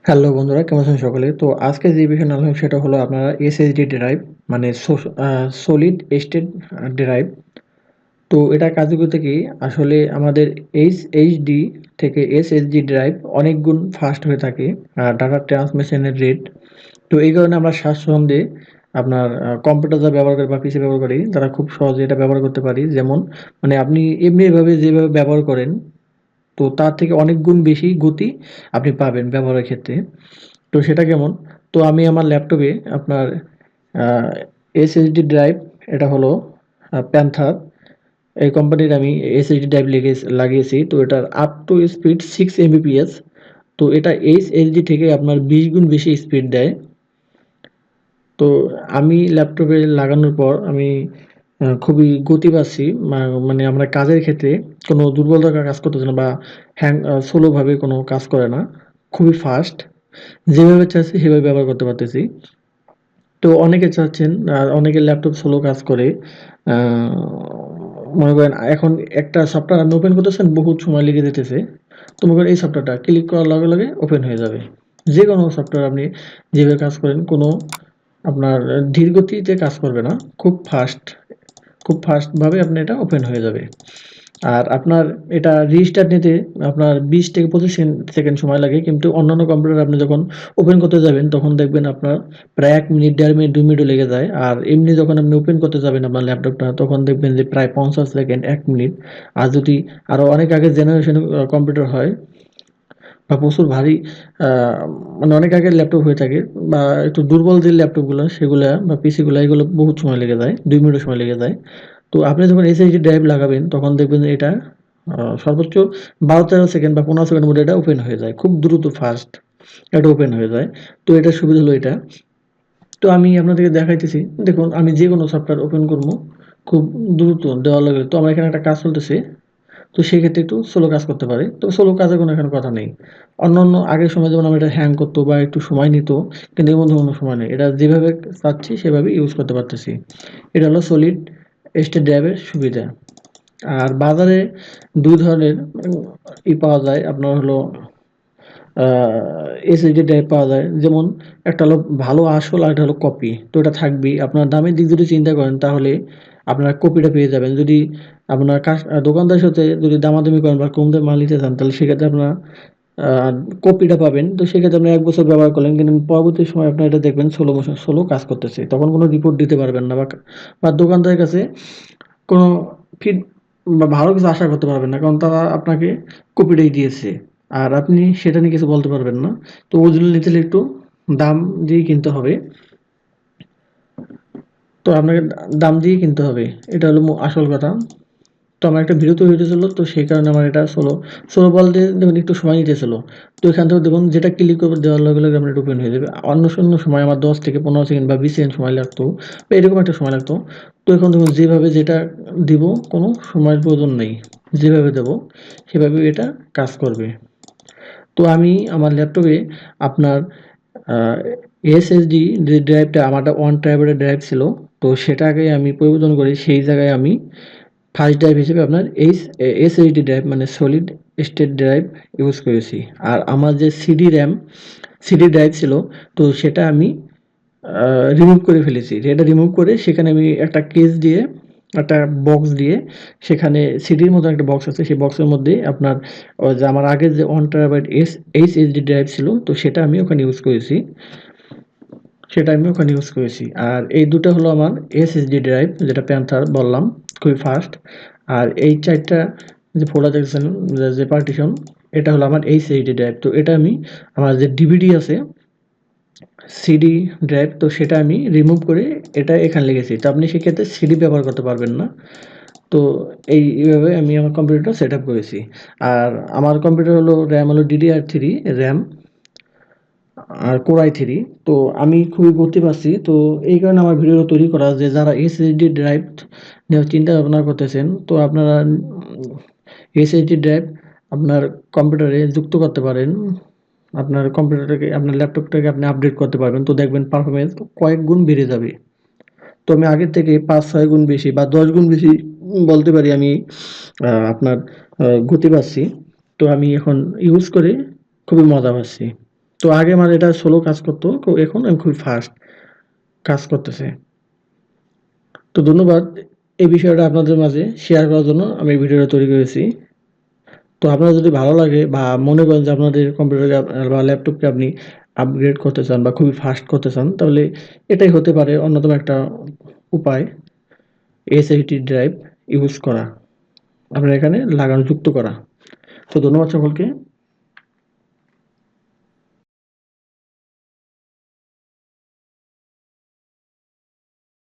Hello বন্ধুরা, কেমন আছেন সকলে? তো আজকে যে বিষয়ে আলোচনা সেটা হলো আপনারা এসএসডি ড্রাইভ মানে সলিড স্টেট ড্রাইভ। তো এটা কার্যকর কি আসলে আমাদের এইচডি থেকে এসএসডি ড্রাইভ অনেক গুণ ফাস্ট হয়ে থাকে ডাটা ট্রান্সমিশনের রেট। তো এই কারণে আমরা স্বাচ্ছন্দ্যে আপনার কম্পিউটার যা ব্যবহার করি বা পিসি ব্যবহার করি তারা খুব সহজে এটা ব্যবহার করতে পারি। যেমন মানে আপনি এমনি এভাবে যেভাবে ব্যবহার করেন তো তার থেকে অনেক গুণ বেশি গতি আপনি পাবেন ব্যবহারের ক্ষেত্রে। তো সেটা কেমন? তো আমি আমার ল্যাপটপে আপনার আ এসএসডি ড্রাইভ এটা হলো প্যান্থার। এই কোম্পানির আমি এসএসডি ড্রাইভ লাগিয়েছি। তো এটার আপ টু স্পিড 6 এমবিপিএস। তো এটা এইচএসডি থেকে আপনার 20 গুণ বেশি স্পিড দেয়। তো আমি ল্যাপটপে লাগানোর পর আমি খুবই গতি পাচ্ছি। মানে আমরা কাজের ক্ষেত্রে কোনো দুর্বলতা কাজ করতেছে না বা স্লো ভাবে কোনো কাজ করে না। খুবই ফাস্ট। যেভাবে চাচ্ছি সেভাবে ব্যবহার করতে পারতেছি। তো অনেকে চাচ্ছেন অনেকের ল্যাপটপ স্লো কাজ করে। আ মনে করেন এখন একটা সফটওয়্যার আপনি ওপেন করতেছেন বহুত সময় লেগে যেতেছে। তো মনে করেন এই সফটওয়্যারটা ক্লিক করার লগে, লগে ওপেন হয়ে যাবে। যেকোনো সফটওয়্যার আপনি যেভাবে কাজ করেন কোনো আপনার ধীর গতিতে কাজ করবে না। খুব ফাস্ট ভাবে আপনার এটা ওপেন হয়ে যাবে। আর আপনার এটা রিস্টার্ট নিতে আপনার ২০ থেকে ২৫ সেকেন্ড সময় লাগে। কিন্তু অন্যান্য কম্পিউটার আপনি যখন ওপেন করতে যাবেন তখন দেখবেন আপনার প্রায় ১ মিনিট, ১.৫ মিনিট, ২ মিনিটও লেগে যায়। আর এমনি যখন আপনি ওপেন করতে যাবেন আপনার ল্যাপটপটা তখন দেখবেন যে প্রায় ৫০ সেকেন্ড, ১ মিনিট। আর যদি আরো অনেক আগের জেনারেশনের কম্পিউটার হয় বা প্রচুর ভারী আ মানে অনেক আগের ল্যাপটপ হয়ে থাকে বা একটু দুর্বল যে ল্যাপটপগুলা সেগুলা বা পিসিগুলা এগুলো বহুত সময় লেগে যায়। ২ মিনিটও সময় লেগে যায়। তো আপনি যখন এসএসডি ড্রাইভ লাগাবেন তখন দেখবেন যে এটা সর্বোচ্চ ১২-১৩ সেকেন্ড বা ১৫ সেকেন্ডের মধ্যে এটা ওপেন হয়ে যায়। খুব দ্রুত ফাস্ট এটা ওপেন হয়ে যায়। তো এটার সুবিধা হলো এটা। তো আমি আপনাদেরকে দেখাইতেছি। দেখুন আমি যেকোনো সফটওয়্যার ওপেন করব, খুব দ্রুত দেওয়ার লগে তো আমার এখানে একটা কাজ চলতেছে। তো সেক্ষেত্রে একটু স্লো কাজ করতে পারে। তো স্লো কাজের কোনো এখানে কথা নেই। অন্যান্য আগের সময় যেমন আমার এটা হ্যাং করত বা একটু সময় নিত, কিন্তু এর মধ্যে কোনো সময় নেই। এটা যেভাবে চাচ্ছি সেভাবে ইউজ করতে পারতেছি। এটা হলো সলিড স্টেট ড্রাইভের সুবিধা। আর বাজারে ২ ধরনের পাওয়া যায়। আপনার হলো আ এসএসডি ড্রাইভ পাওয়া যায়। যেমন একটা হলো ভালো আসল আরেকটা হলো কপি। তো এটা থাকবেই। আপনার দামের দিক যদি চিন্তা করেন তাহলে আপনার কপিটা পেয়ে যাবেন। যদি আপনার দোকানদারের সাথে যদি দামাদামি করেন বা কম দামে মাল নিতে চান তাহলে সেক্ষেত্রে আপনার আ কপিটা পাবেন। তো সেক্ষেত্রে আপনি ১ বছর ব্যবহার করলেন কিন্তু পরবর্তী সময়ে আপনার এটা দেখবেন স্লো কাজ করতেছে। তখন কোনো রিপোর্ট দিতে পারবেন না বা দোকানদারের কাছে কোনো ফিড বা ভালো কিছু আশা করতে পারবেন না। কারণ তারা আপনাকে কপিটাই দিয়েছে। আর আপনি সেটা নিয়ে কিছু বলতে পারবেন না। তো অরিজিনাল নিতে হলে একটু দাম দিয়ে কিনতে হবে। তো আপনাকে দাম দিয়েই কিনতে হবে। এটা হলো আসল কথা। তো আমার একটা ভিডিও তৈরি হইতেছিল। তো সেই কারণে আমার এটা স্লো বলতে দেখুন একটু সময় নিতেছিল। তো এখান থেকে দেখুন যেটা ক্লিক করব দেওয়ার লগে, লগে আপনার এটা ওপেন হয়ে যাবে। অন্য সময় আমার ১০ থেকে ১৫ সেকেন্ড বা ২০ সেকেন্ড সময় লাগতো। বা এরকম একটা সময় লাগতো। তো এখন দেখুন যেভাবে যেটা দিব কোনো সময়ের প্রয়োজন নেই। যেভাবে দেব সেভাবেই এটা কাজ করবে। তো আমি আমার ল্যাপটপে আপনার আ এসএসডি যে ড্রাইভটা আমারটা 1 টেরাবাইটের ড্রাইভ ছিল। তো সেটাকে আমি পরিবর্তন করে সেই জায়গায় আমি ফার্স্ট ড্রাইভ হিসেবে আপনার এসএসডি ড্রাইভ মানে সলিড স্টেট ড্রাইভ ইউজ করেছি। আর আমার যে সিডি ড্রাইভ ছিল তো সেটা আমি আ রিমুভ করে ফেলেছি। এটা রিমুভ করে সেখানে আমি একটা কেস দিয়ে, একটা বক্স দিয়ে সেখানে সিডির মতো একটা বক্স আছে। সেই বক্সের মধ্যে আপনার ওই যে আমার আগের যে 1 টেরাবাইট এইচএসডি ড্রাইভ ছিল তো সেটা আমি ওখানে ইউজ করেছি। আর এই ২ টা হলো আমার এসএসডি ড্রাইভ যেটা প্যান্থার বললাম, খুবই ফাস্ট। আর এই ৪ টা যে ফোল্ডার দেখতেছেন যে পার্টিশন এটা হলো আমার এইচএসডি ড্রাইভ। তো এটা আমি আমার যে ডিভিডি আছে সিডি ড্রাইভ তো সেটা আমি রিমুভ করে এটা এখানে লিখেছি। তো আপনি সেক্ষেত্রে সিডি ব্যবহার করতে পারবেন না। তো এইভাবে আমি আমার কম্পিউটারটা সেটআপ করেছি। আর আমার কম্পিউটার হলো RAM হলো DDR3 RAM আর Core i3 তো আমি খুবই গতি পাচ্ছি। তো এই কারণে আমার ভিডিওটা তৈরি করা যে যারা SSD ড্রাইভ নেওয়ার চিন্তা ভাবনা করতেছেন তো আপনারা SSD ড্রাইভ আপনার কম্পিউটারে যুক্ত করতে পারেন। আপনার কম্পিউটারটাকে আপনার ল্যাপটপটাকে আপনি আপডেট করতে পারবেন। তো দেখবেন পারফরম্যান্স কয়েক গুণ বেড়ে যাবে। তো আমি আগের থেকে ৫-৬ গুণ বেশি বা ১০ গুণ বেশি বলতে পারি আমি আপনার গতি পাচ্ছি। তো আমি এখন ইউজ করে খুবই মজা পাচ্ছি। তো আগে আমার এটা স্লো কাজ করতো, তো এখন আমি খুবই ফাস্ট কাজ করতেছে। তো ধন্যবাদ এই বিষয়টা আপনাদের মাঝে শেয়ার করার জন্য আমি এই ভিডিওটা তৈরি করেছি। তো আপনার যদি ভালো লাগে বা মনে করেন যে আপনাদের কম্পিউটারকে বা ল্যাপটপকে আপনি আপগ্রেড করতে চান বা খুবই ফাস্ট করতে চান, তাহলে এটাই হতে পারে অন্যতম একটা উপায়, এসএসডি ড্রাইভ ইউজ করা, আপনার এখানে লাগানো যুক্ত করা। তো ধন্যবাদ সকলকে।